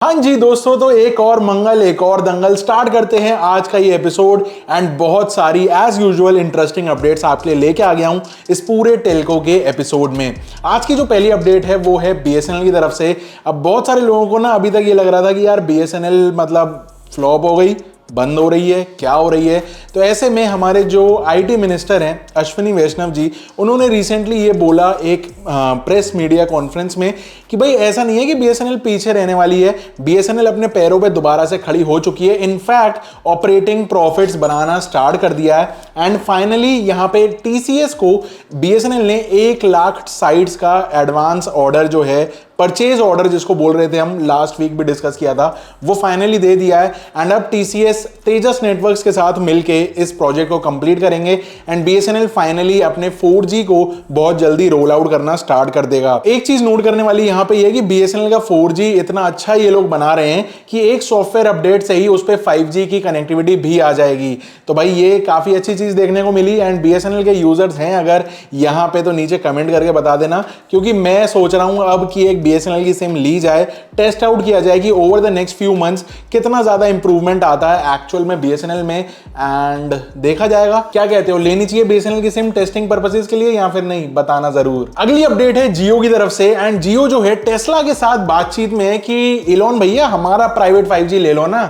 हाँ जी दोस्तों, तो एक और मंगल एक और दंगल स्टार्ट करते हैं आज का ये एपिसोड। एंड बहुत सारी एज यूजुअल इंटरेस्टिंग अपडेट्स आपके लिए लेके आ गया हूं इस पूरे टेल्को के एपिसोड में। आज की जो पहली अपडेट है वो है बीएसएनएल की तरफ से। अब बहुत सारे लोगों को ना अभी तक ये लग रहा था कि यार बीएसएनएल मतलब फ्लॉप हो गई, बंद हो रही है, क्या हो रही है। तो ऐसे में हमारे जो आईटी मिनिस्टर हैं अश्विनी वैष्णव जी, उन्होंने रिसेंटली ये बोला एक प्रेस मीडिया कॉन्फ्रेंस में कि भाई ऐसा नहीं है कि बीएसएनएल पीछे रहने वाली है। बीएसएनएल अपने पैरों पे दोबारा से खड़ी हो चुकी है, इनफैक्ट ऑपरेटिंग प्रॉफिट्स बनाना स्टार्ट कर दिया है। एंड फाइनली यहाँ पे टीसीएस को बीएसएनएल ने 1 लाख साइट्स का एडवांस ऑर्डर जो है, परचेज ऑर्डर जिसको बोल रहे थे हम, लास्ट वीक भी डिस्कस किया था, वो फाइनली दे दिया है। एंड अब टीसीएस तेजस नेटवर्क्स के साथ मिलके इस प्रोजेक्ट को कंप्लीट करेंगे एंड बीएसएनएल फाइनली अपने 4G को बहुत जल्दी रोल आउट करना स्टार्ट कर देगा। एक चीज नोट करने वाली यहां पे है कि बीएसएनएल का 4G इतना अच्छा ये लोग बना रहे हैं कि एक सॉफ्टवेयर अपडेट से ही उस पर 5G की कनेक्टिविटी भी आ जाएगी। तो भाई ये काफी अच्छी चीज देखने को मिली। एंड बीएसएनएल के यूजर्स हैं अगर यहां पे तो नीचे कमेंट करके बता देना, क्योंकि मैं सोच रहा हूं अब कि एक बीएसएनएल की सिम ली जाए, टेस्ट आउट किया जाए कि over the next few months कितना ज्यादा इंप्रूवमेंट आता है एक्चुअल में बीएसएनएल में, एंड देखा जाएगा। क्या कहते हो, लेनी चाहिए बीएसएनएल की सिम टेस्टिंग पर्पसेस के लिए या फिर नहीं, बताना जरूर। अगली अपडेट है जियो की तरफ से। एंड जियो जो है टेस्ला के साथ बातचीत में है कि इलोन भैया हमारा प्राइवेट 5G ले लो ना।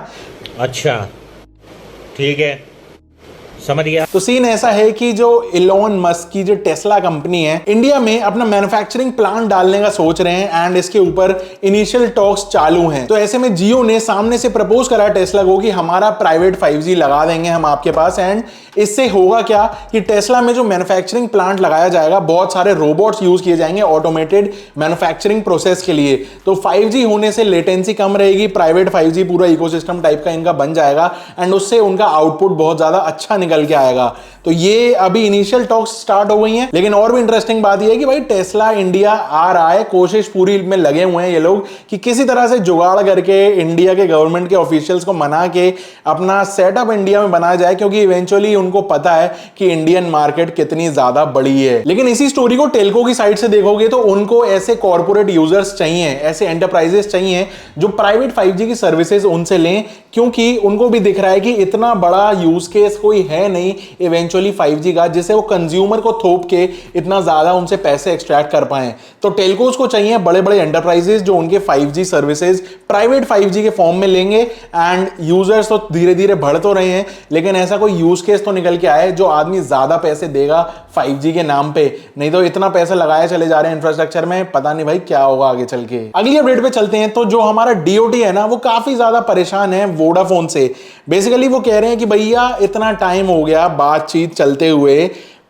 अच्छा ठीक है, समझ गया। तो सीन ऐसा है कि जो इलोन मस्क की जो टेस्ला कंपनी है, इंडिया में अपना मैन्युफैक्चरिंग प्लांट डालने का सोच रहे हैं एंड इसके ऊपर इनिशियल टॉक्स चालू हैं। तो ऐसे में जियो ने सामने से प्रपोज करा टेस्ला को कि हमारा प्राइवेट 5G लगा देंगे हम आपके पास। एंड इससे होगा क्या कि टेस्ला में जो मैन्युफैक्चरिंग प्लांट लगाया जाएगा, बहुत सारे रोबोट्स यूज किए जाएंगे ऑटोमेटेड मैन्युफैक्चरिंग प्रोसेस के लिए। तो 5G होने से लेटेंसी कम रहेगी, प्राइवेट 5G पूरा इकोसिस्टम टाइप का इनका बन जाएगा एंड उससे उनका आउटपुट बहुत ज्यादा अच्छा निकल के आएगा। तो ये अभी इनिशियल टॉक्स स्टार्ट हो गई हैं। लेकिन और भी इंटरेस्टिंग बात ये है कि भाई टेस्ला इंडिया आ रहा है, कोशिश पूरी में लगे हुए हैं ये लोग कि किसी तरह से जुगाड़ करके इंडिया के गवर्नमेंट के ऑफिशियल्स को मना के अपना सेटअप इंडिया में बनाया जाए, क्योंकि इवेंचुअली उनको पता है कि इंडियन मार्केट कितनी ज्यादा बड़ी है। लेकिन इसी स्टोरी को टेल्को की साइड से देखोगे तो उनको ऐसे कॉर्पोरेट यूजर्स चाहिए, ऐसे एंटरप्राइजेस चाहिए जो प्राइवेट 5G की सर्विसेज उनसे लें, क्योंकि उनको भी दिख रहा है कि इतना बड़ा यूज केस कोई है नहीं इवेंचुअली 5G का जिसे वो कंज्यूमर को थोप के इतना ज्यादा उनसे पैसे एक्सट्रैक्ट कर पाए। तो टेल्कोस को चाहिए बड़े बड़े एंटरप्राइजेस जो उनके 5G सर्विसेज प्राइवेट 5G के फॉर्म में लेंगे। एंड यूजर्स तो धीरे धीरे बढ़ तो रहे हैं, लेकिन ऐसा कोई यूज केस तो निकल के आए जो आदमी ज्यादा पैसे देगा 5G के नाम पे। नहीं तो इतना पैसा लगाया चले जा रहे हैं इंफ्रास्ट्रक्चर में, पता नहीं भाई क्या होगा आगे चल के। अगली अपडेट पे चलते हैं। तो जो हमारा डीओटी है ना, वो काफी ज्यादा परेशान है वोडाफोन से। बेसिकली वो कह रहे हैं कि भैया इतना टाइम हो गया बातचीत चलते हुए,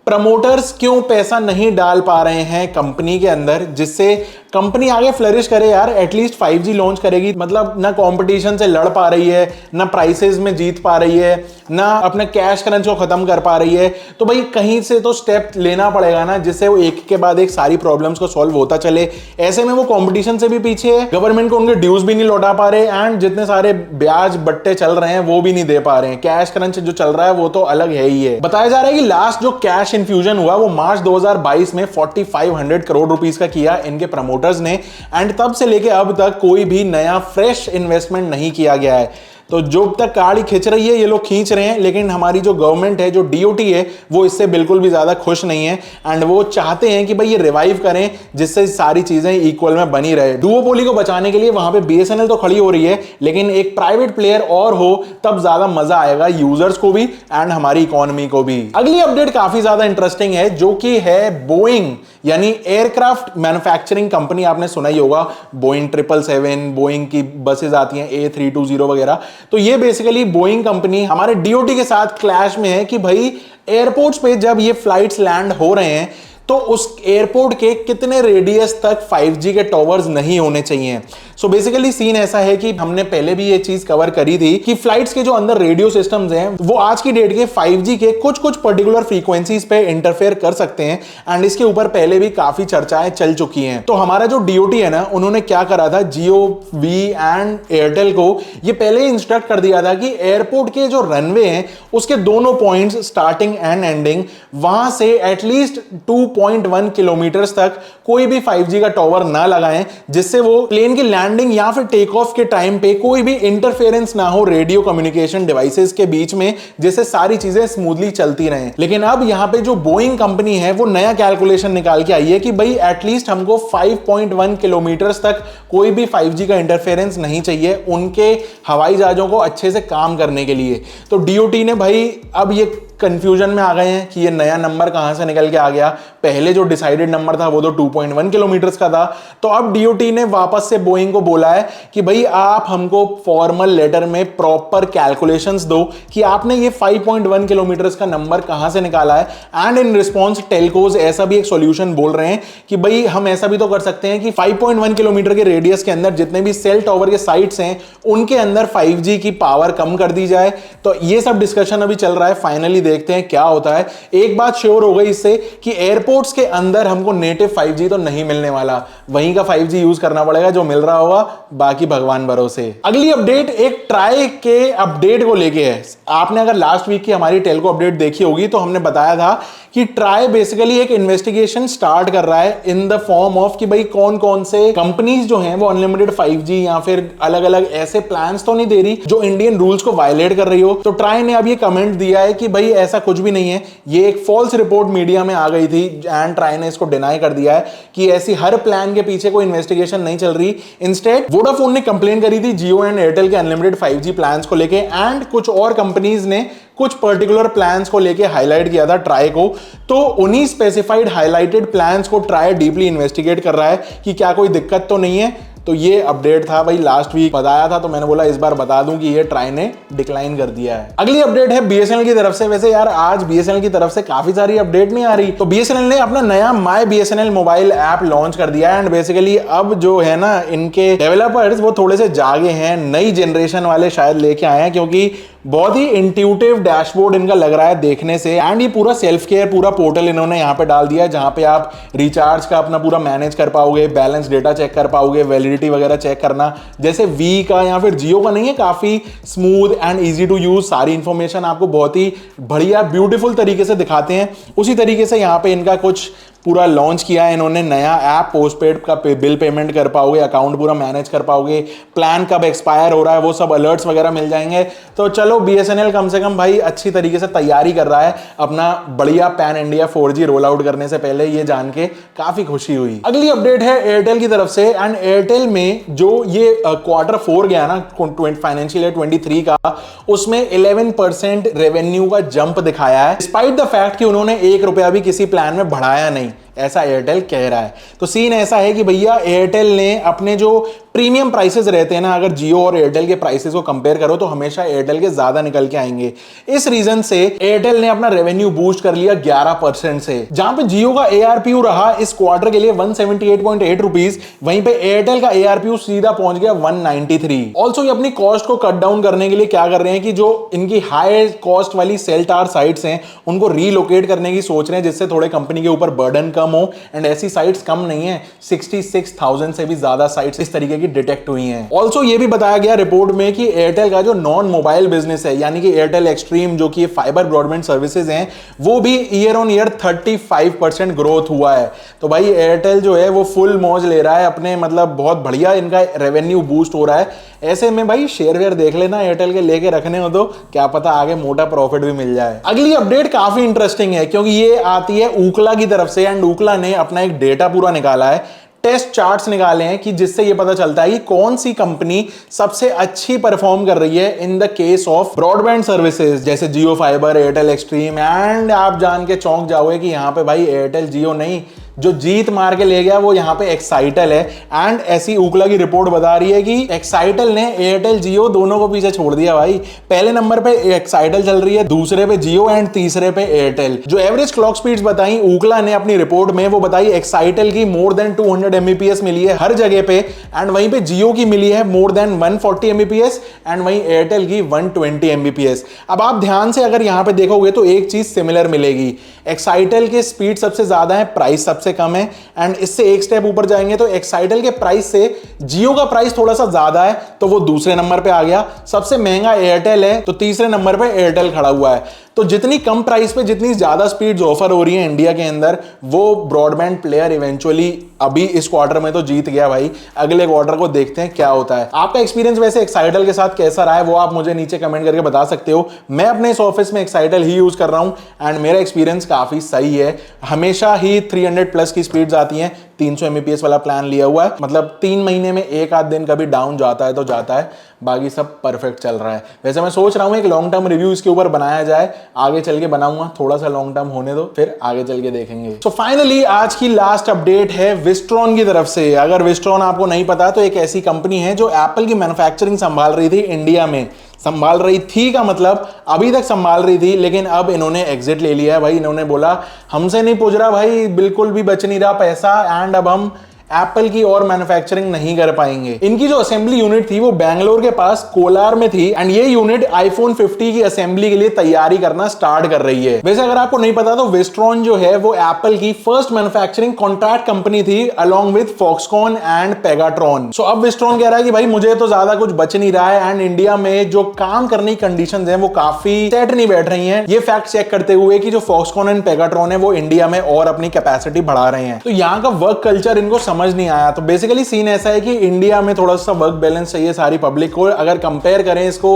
प्रमोटर्स क्यों पैसा नहीं डाल पा रहे हैं कंपनी के अंदर जिससे कंपनी आगे फ्लरिश करे। यार एटलीस्ट 5G लॉन्च करेगी, मतलब ना कंपटीशन से लड़ पा रही है, ना प्राइसेस में जीत पा रही है, ना अपने कैश क्रंच को खत्म कर पा रही है। तो भाई कहीं से तो स्टेप लेना पड़ेगा ना, जिससे वो एक के बाद एक सारी प्रॉब्लम्स को सॉल्व होता चले। ऐसे में वो कंपटीशन से भी पीछे है, गवर्नमेंट को उनके ड्यूज भी नहीं लौटा पा रहे एंड जितने सारे ब्याज बट्टे चल रहे हैं वो भी नहीं दे पा रहे हैं। कैश क्रंच जो चल रहा है वो तो अलग है ही है। बताया जा रहा है कि लास्ट जो कैश इन्फ्यूजन हुआ वो मार्च 2022 में 4500 करोड़ रुपीस का किया इनके प्रमोटर्स ने। एंड तब से लेके अब तक कोई भी नया फ्रेश इन्वेस्टमेंट नहीं किया गया है। तो जो तक गाड़ी खींच रही है ये लोग खींच रहे हैं, लेकिन हमारी जो गवर्नमेंट है, जो डीओटी है, वो इससे बिल्कुल भी ज्यादा खुश नहीं है। एंड वो चाहते हैं कि भाई ये रिवाइव करें जिससे सारी चीजें इक्वल में बनी रहे। डुओपोली को बचाने के लिए वहां पे बीएसएनएल तो खड़ी हो रही है, लेकिन एक प्राइवेट प्लेयर और हो तब ज्यादा मजा आएगा यूजर्स को भी एंड हमारी इकोनॉमी को भी। अगली अपडेट काफी ज्यादा इंटरेस्टिंग है, जो कि है बोइंग, यानी एयरक्राफ्ट मैन्युफैक्चरिंग कंपनी। आपने सुना ही होगा, बोइंग 777, बोइंग की बसेज आती हैं A320 वगैरह। तो ये बेसिकली बोइंग कंपनी हमारे डीओटी के साथ क्लैश में है कि भाई एयरपोर्ट्स पे जब ये फ्लाइट्स लैंड हो रहे हैं तो उस एयरपोर्ट के कितने रेडियस तक 5G के टॉवर्स नहीं होने चाहिए। सो बेसिकली सीन ऐसा है कि हमने पहले भी ये चीज कवर करी थी कि फ्लाइट्स के जो अंदर रेडियो सिस्टम्स हैं वो आज की डेट के 5G के कुछ कुछ पर्टिकुलर फ्रीक्वेंसीज पे इंटरफेयर कर सकते हैं। एंड इसके ऊपर पहले भी काफी चर्चाएं चल चुकी हैं। तो हमारा जो डीओटी है ना, उन्होंने क्या करा था, जियो, वी एंड एयरटेल को ये पहले ही इंस्ट्रक्ट कर दिया था कि एयरपोर्ट के जो रनवे हैं उसके दोनों पॉइंट्स स्टार्टिंग एंड एंडिंग, वहां से एटलीस्ट 2 2.1 किलोमीटर तक कोई भी 5G का टॉवर ना लगाएं, जिससे वो प्लेन की लैंडिंग या फिर टेक ऑफ के टाइम पे कोई भी इंटरफेरेंस ना हो रेडियो कम्युनिकेशन डिवाइसेस के बीच में, जिससे सारी चीजें स्मूथली चलती रहें। लेकिन अब यहां पे जो बोइंग कंपनी है वो नया कैलकुलेशन निकाल के आई है कि भाई एटलीस्ट हमको 5.1 किलोमीटर तक कोई भी 5G का इंटरफेरेंस नहीं चाहिए उनके हवाई जहाजों को अच्छे से काम करने के लिए। तो डीओटी ने भाई अब ये कंफ्यूजन में आ गए हैं कि ये नया नंबर कहां से निकल के आ गया। पहले जो डिसाइडेड नंबर था वो तो 2.1 किलोमीटर का था। तो अब डीओटी ने वापस से बोइंग को बोला है कि भाई आप हमको फॉर्मल लेटर में प्रॉपर कैलकुलेशंस दो कि आपने ये 5.1 किलोमीटर का नंबर कहां से निकाला है। एंड इन रिस्पॉन्स टेलकोज ऐसा भी एक सॉल्यूशन बोल रहे हैं कि भाई हम ऐसा भी तो कर सकते हैं कि 5.1 किलोमीटर के रेडियस के अंदर जितने भी सेल टावर के साइट्स हैं उनके अंदर 5G की पावर कम कर दी जाए। तो ये सब डिस्कशन अभी चल रहा है, फाइनली देखते हैं क्या होता है। एक बात श्योर हो गई इससे कि एयरपोर्ट्स के अंदर हमको नेटिव 5G तो नहीं मिलने वाला, वहीं का 5G यूज करना पड़ेगा, जो मिल रहा होगा बाकी भगवान भरोसे। अगली अपडेट एक ट्राई के अपडेट को लेके है। आपने अगर लास्ट वीक की हमारी टेलको अपडेट देखी होगी तो हमने बताया था कि ट्राई बेसिकली एक इन्वेस्टिगेशन स्टार्ट कर रहा है इन द फॉर्म ऑफ कि भाई कौन कौन से कंपनीज जो हैं वो अनलिमिटेड 5G या फिर अलग अलग ऐसे प्लान्स तो नहीं दे रही जो इंडियन रूल्स को वायलेट कर रही हो। तो ट्राई ने अब ये कमेंट दिया है कि भाई ऐसा कुछ भी नहीं है, ये एक फॉल्स रिपोर्ट मीडिया में आ गई थी एंड ट्राई ने इसको डिनाई कर दिया है कि ऐसी हर प्लान के पीछे कोई इन्वेस्टिगेशन नहीं चल रही। इंस्टेड वोडाफोन ने कंप्लेन करी थी जियो एंड एयरटेल के अनलिमिटेड 5G प्लान्स को लेके एंड कुछ और कंपनीज ने कुछ पर्टिकुलर प्लान्स को लेके हाईलाइट किया था ट्राई को। तो उन्हीं स्पेसिफाइड हाईलाइटेड प्लान्स को ट्राई डीपली इन्वेस्टिगेट कर रहा है कि क्या कोई दिक्कत तो नहीं है। तो ये अपडेट था भाई, लास्ट वीक बताया था तो मैंने बोला इस बार बता दूं कि ये ट्राई ने डिक्लाइन कर दिया है। अगली अपडेट है बीएसएनएल की तरफ से। वैसे यार आज बीएसएनएल की तरफ से काफी सारी अपडेट नहीं आ रही। तो बीएसएनएल ने अपना नया my BSNL mobile app launch कर दिया है एंड बेसिकली अब जो है ना इनके डेवलपर्स वो थोड़े से जागे हैं, नई जनरेशन वाले शायद लेके आए हैं, क्योंकि बहुत ही इंट्यूटिव डैशबोर्ड इनका लग रहा है देखने से। एंड ये पूरा सेल्फ केयर पूरा पोर्टल इन्होंने यहाँ पे डाल दिया है जहां पे आप रिचार्ज का अपना पूरा मैनेज कर पाओगे, बैलेंस डेटा चेक कर पाओगे, वैलिडिटी वगैरह चेक करना, जैसे वी का या फिर जियो का नहीं है। काफी smooth and easy to use, सारी इंफॉर्मेशन आपको बहुत ही बढ़िया ब्यूटीफुल तरीके से दिखाते हैं। उसी तरीके से यहाँ पे इनका कुछ पूरा लॉन्च किया है इन्होंने नया ऐप। पोस्टपेड का बिल पेमेंट कर पाओगे, अकाउंट पूरा मैनेज कर पाओगे, प्लान कब एक्सपायर हो रहा है वो सब अलर्ट्स वगैरह मिल जाएंगे। तो चलो बीएसएनएल कम से कम भाई अच्छी तरीके से तैयारी कर रहा है अपना बढ़िया pan India 4G roll out करने से पहले, ये जान के काफी खुशी हुई। अगली अपडेट है एयरटेल की तरफ से एंड एयरटेल में जो ये Q4 गया ना फाइनेंशियल ईयर 23 का, उसमें 11% रेवेन्यू का जंप दिखाया है डिस्पाइट द फैक्ट कि उन्होंने ₹1 भी किसी प्लान में बढ़ाया नहीं, ऐसा एयरटेल कह रहा है। तो सीन ऐसा है कि भैया एयरटेल ने अपने जो प्रीमियम प्राइसेस रहते हैं ना, अगर जियो और एयरटेल के प्राइसेस को कंपेयर करो तो हमेशा एयरटेल के ज्यादा निकल के आएंगे। इस रीजन से एयरटेल ने अपना रेवेन्यू बूस्ट कर लिया 11% से। जहां पे जियो का ARPU रहा इस क्वार्टर के लिए 178.8 रुपीज, वहीं पे एयरटेल का ARPU सीधा पहुंच गया 193। ऑल्सो ये अपनी कॉस्ट को कट डाउन करने के लिए क्या कर रहे हैं कि जो इनकी हाई कॉस्ट वाली सेल टावर साइट्स हैं उनको रीलोकेट करने की सोच रहे हैं, जिससे थोड़े कंपनी के ऊपर बर्डन कम हो। एंड ऐसी साइट्स कम नहीं है, 66,000 से भी ज्यादा साइट्स इस तरीके की डिटेक्ट हुई हैं। ऑल्सो ये भी बताया गया रिपोर्ट में कि एयरटेल का जो नॉन मोबाइल बिजनेस है यानी कि एयरटेल एक्सट्रीम जो कि फाइबर ब्रॉडबैंड सर्विसेज हैं, वो भी ईयर ऑन ईयर 35% ग्रोथ हुआ है। तो भाई एयरटेल जो है वो फुल मौज ले रहा है अपने, मतलब बहुत बढ़िया इनका रेवेन्यू बूस्ट हो रहा है। ऐसे में भाई शेयर वेयर देख लेना एयरटेल के, लेके रखने हो तो क्या पता आगे मोटा प्रॉफिट भी मिल जाए। अगली अपडेट काफी इंटरेस्टिंग है क्योंकि ये आती है ऊकला की तरफ से एंड ऊकला ने अपना एक डेटा पूरा निकाला है, टेस्ट चार्ट्स निकाले हैं कि जिससे ये पता चलता है कि कौन सी कंपनी सबसे अच्छी परफॉर्म कर रही है in the case of broadband services, जैसे जियो फाइबर, एयरटेल एक्सट्रीम। एंड आप जान के चौंक जाओगे कि यहां पे भाई एयरटेल जियो नहीं, जो जीत मार के ले गया वो यहां पे एक्साइटल है। एंड ऐसी ऊकला की रिपोर्ट बता रही है कि एक्साइटल ने एयरटेल जियो दोनों को पीछे छोड़ दिया भाई। पहले नंबर पे एक्साइटल चल रही है, दूसरे पे जियो एंड तीसरे पे एयरटेल। जो एवरेज क्लॉक स्पीड्स बताई ऊकला ने अपनी रिपोर्ट में, वो बताई एक्साइटल की मोर देन 200 Mbps मिली है हर जगह पे, एंड वहीं पे जियो की मिली है मोर देन 140 Mbps एंड वहीं एयरटेल की 120 Mbps। अब आप ध्यान से अगर यहां पे देखोगे तो एक चीज सिमिलर मिलेगी, एक्साइटल के स्पीड सबसे ज्यादा है, प्राइस सबसे से कम है। एंड इससे एक स्टेप ऊपर जाएंगे तो एक्साइटल के प्राइस से जियो का प्राइस थोड़ा सा ज्यादा है, तो वो दूसरे नंबर पे आ गया। सबसे महंगा एयरटेल है, तो तीसरे नंबर पे एयरटेल खड़ा हुआ है। तो जितनी कम प्राइस पे जितनी ज्यादा स्पीड्स ऑफर हो रही है इंडिया के अंदर, वो ब्रॉडबैंड प्लेयर इवेंचुअली अभी इस क्वार्टर में तो जीत गया भाई। अगले क्वार्टर को देखते हैं क्या होता है। आपका एक्सपीरियंस वैसे एक्साइटल के साथ कैसा रहा है वो आप मुझे नीचे कमेंट करके बता सकते हो। मैं अपने इस ऑफिस में एक्साइटल ही यूज कर रहा हूं एंड मेरा एक्सपीरियंस काफी सही है। हमेशा ही 300 प्लस की स्पीड्स आती हैं। 300 Mbps वाला प्लान लिया हुआ है, मतलब 3 महीने में एक आध दिन कभी डाउन जाता है तो जाता है, बाकी सब परफेक्ट चल रहा है। वैसे मैं सोच रहा हूं एक लॉन्ग टर्म रिव्यू इसके ऊपर बनाया जाए, आगे चल के बनाऊंगा, थोड़ा सा लॉन्ग टर्म होने दो, फिर आगे चल के देखेंगे। सो फाइनली आज की लास्ट अपडेट है विस्ट्रॉन की तरफ से। अगर विस्ट्रॉन आपको नहीं पता तो एक ऐसी कंपनी है जो एप्पल की मैन्युफैक्चरिंग संभाल रही थी इंडिया में। संभाल रही थी का मतलब अभी तक संभाल रही थी, लेकिन अब इन्होंने एग्जिट ले लिया है भाई। इन्होंने बोला हमसे नहीं पूछ रहा भाई, बिल्कुल भी बच नहीं रहा पैसा, एंड अब हम एप्पल की और मैन्युफैक्चरिंग नहीं कर पाएंगे। इनकी जो असेंबली यूनिट थी वो बैंगलोर के पास कोलार में थी एंड ये यूनिट आईफोन 50 की असेंबली के लिए तैयारी करना स्टार्ट कर रही है। वैसे अगर आपको नहीं पता तो विस्ट्रॉन जो है वो एप्पल की फर्स्ट मैन्युफैक्चरिंग कॉन्ट्रैक्ट कंपनी थी along with Foxconn and Pegatron. So अब विस्ट्रॉन कह रहा है कि भाई मुझे तो ज्यादा कुछ बच नहीं रहा है एंड इंडिया में जो काम करने की कंडीशन है वो काफी सेट नहीं बैठ रही है। ये फैक्ट चेक करते हुए कि जो फॉक्सकॉन एंड पेगाट्रॉन है वो इंडिया में और अपनी कैपेसिटी बढ़ा रहे हैं, तो यहाँ का वर्क कल्चर इनको समझ नहीं आया। तो बेसिकली सीन ऐसा है कि इंडिया में थोड़ा सा वर्क बैलेंस चाहिए सारी पब्लिक को। अगर कंपेयर करें इसको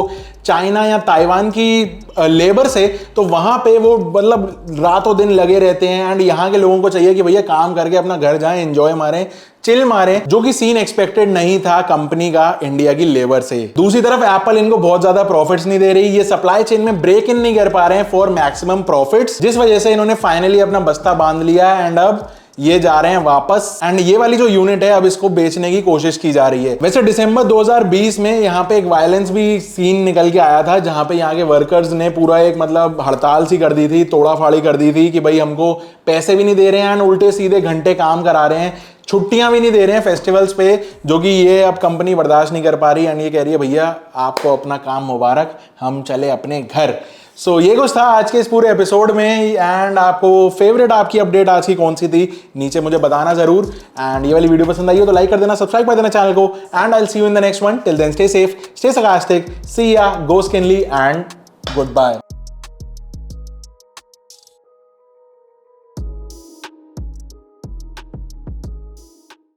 चाइना या ताइवान की लेबर से, तो वहां पे वो मतलब रातों दिन लगे रहते हैं एंड यहाँ के लोगों को चाहिए कि भैया काम करके अपना घर जाएं, एंजॉय मारें, चिल मारें, जो कि सीन एक्सपेक्टेड नहीं था कंपनी का इंडिया की लेबर से। दूसरी तरफ एप्पल इनको बहुत ज्यादा प्रॉफिट्स नहीं दे रही, ये सप्लाई चेन में ब्रेक इन नहीं कर पा रहे हैं फॉर मैक्सिमम प्रॉफिट्स, जिस वजह से इन्होंने फाइनली अपना बस्ता बांध लिया है एंड अब ये जा रहे हैं वापस। एंड ये वाली जो यूनिट है अब इसको बेचने की कोशिश की जा रही है। वैसे दिसंबर 2020 में यहाँ पे एक वायलेंस भी सीन निकल के आया था, जहां पे यहाँ के वर्कर्स ने पूरा एक मतलब हड़ताल सी कर दी थी, तोड़ा फाड़ी कर दी थी कि भाई हमको पैसे भी नहीं दे रहे हैं एंड उल्टे सीधे घंटे काम करा रहे हैं, छुट्टियां भी नहीं दे रहे हैं फेस्टिवल्स पे, जो कि ये अब कंपनी बर्दाश्त नहीं कर पा रही एंड ये कह रही है भैया आपको अपना काम मुबारक, हम चले अपने घर। सो ये कुछ था आज के इस पूरे एपिसोड में एंड आपको फेवरेट आपकी अपडेट आज की कौन सी थी नीचे मुझे बताना जरूर। एंड ये वाली वीडियो पसंद आई हो तो लाइक कर देना, सब्सक्राइब कर देना चैनल को and I will see you in the next one. Till then stay safe, stay sarcastic, see ya, go skinly and goodbye।